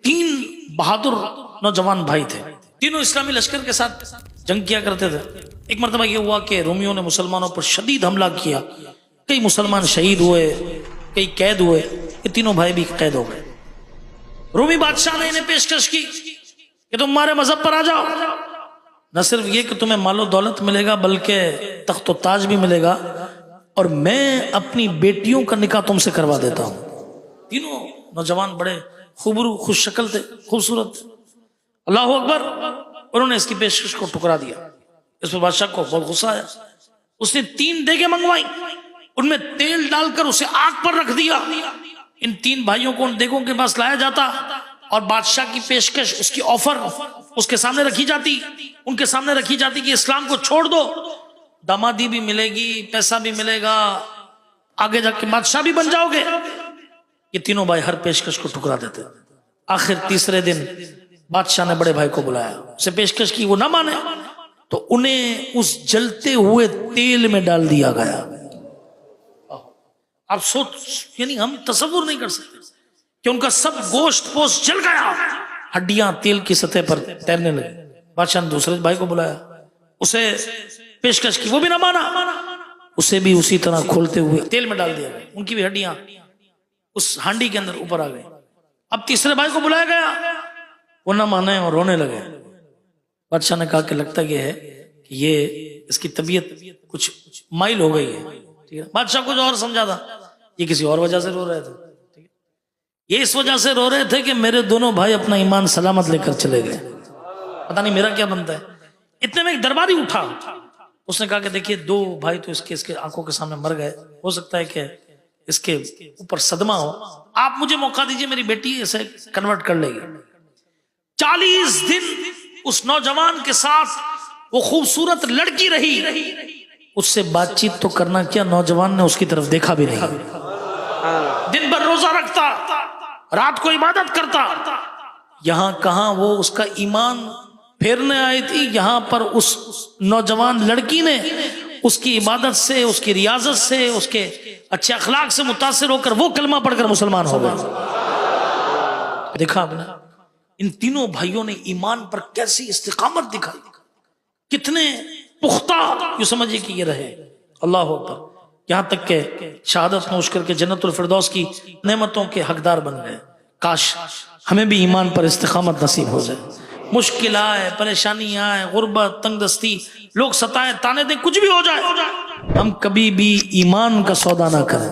تین بہادر نوجوان بھائی تھے، تینوں اسلامی لشکر کے ساتھ جنگ کیا کرتے تھے۔ ایک مرتبہ یہ ہوا کہ رومیوں نے مسلمانوں پر شدید حملہ کیا، کئی مسلمان شہید ہوئے، کئی قید ہوئے، یہ تینوں بھائی بھی قید ہو گئے۔ رومی بادشاہ نے انہیں پیشکش کی کہ تم ہمارے مذہب پر آ جاؤ، نہ صرف یہ کہ تمہیں مال و دولت ملے گا بلکہ تخت و تاج بھی ملے گا، اور میں اپنی بیٹیوں کا نکاح تم سے کروا دیتا ہوں۔ تینوں نوجوان بڑے خوبرو، خوش شکل تھے، خوبصورت۔ اللہ اکبر، انہوں نے اس کی پیشکش کو ٹھکرا دیا۔ اس پر بادشاہ کو بہت غصہ آیا، اس نے 3 دیگیں منگوائی، ان میں تیل ڈال کر اسے آگ پر رکھ دیا۔ ان 3 بھائیوں کو ان دیگوں کے پاس لایا جاتا اور بادشاہ کی پیشکش، اس کی آفر اس کے سامنے رکھی جاتی، ان کے سامنے رکھی جاتی کہ اسلام کو چھوڑ دو، دامادی بھی ملے گی، پیسہ بھی ملے گا، آگے جا کے بادشاہ بھی بن جاؤ گے۔ یہ تینوں بھائی ہر پیشکش کو ٹھکرا دیتے۔ آخر تیسرے دن بادشاہ نے بڑے بھائی کو بلایا، اسے پیشکش کی، وہ نہ مانے تو انہیں اس جلتے ہوئے تیل میں ڈال دیا گیا۔ آپ سوچ، یعنی ہم تصور نہیں کر سکتے کہ ان کا سب گوشت پوشت جل گیا، ہڈیاں تیل کی سطح پر تیرنے لگی۔ بادشاہ نے دوسرے بھائی کو بلایا، اسے پیشکش کی، وہ بھی نہ مانا، اسے بھی اسی طرح کھولتے ہوئے تیل میں ڈال دیا گیا، ان کی بھی ہڈیاں اس ہانڈی کے اندر اوپر آ گئی۔ اب تیسرے بھائی کو بلایا گیا، وہ نہ مانے اور رونے لگے۔ بادشاہ نے کہا کہ لگتا یہ ہے کہ یہ اس کی طبیعت کچھ مائل ہو گئی ہے۔ بادشاہ کو جو اور سمجھا تھا، یہ کسی اور وجہ سے رو رہے تھے، یہ اس وجہ سے رو رہے تھے کہ میرے دونوں بھائی اپنا ایمان سلامت لے کر چلے گئے، پتہ نہیں میرا کیا بنتا ہے۔ اتنے میں ایک درباری اٹھا، اس نے کہا کہ دیکھیے 2 بھائی تو اس کے آنکھوں کے سامنے مر گئے، ہو سکتا ہے کہ اس کے اوپر صدمہ ہو، آپ مجھے موقع دیجئے، میری بیٹی اسے کنورٹ کر لے گی۔ 40 دن اس نوجوان کے ساتھ وہ خوبصورت لڑکی رہی، اس سے بات چیت تو کرنا کیا، نوجوان نے اس کی طرف دیکھا بھی نہیں۔ دن بھر روزہ رکھتا، رات کو عبادت کرتا، یہاں کہاں وہ اس کا ایمان پھیرنے آئی تھی، یہاں پر اس نوجوان لڑکی نے اس کی عبادت سے، اس کی ریاضت سے، اس کے اچھے اخلاق سے متاثر ہو کر وہ کلمہ پڑھ کر مسلمان ہو گئے۔ دیکھا آپ نے ان تینوں بھائیوں نے ایمان پر کیسی استقامت دکھائی، کتنے پختہ، یہ سمجھے کہ یہ رہے۔ اللہ اکبر، یہاں تک کہ شہادت نوش کر کے جنت الفردوس کی نعمتوں کے حقدار بن گئے۔ کاش ہمیں بھی ایمان پر استقامت نصیب ہو جائے۔ مشکل آئے، پریشانی آئے، غربت، تنگ دستی، لوگ ستائیں، تانے دیں، کچھ بھی ہو جائے، ہم کبھی بھی ایمان کا سودا نہ کریں۔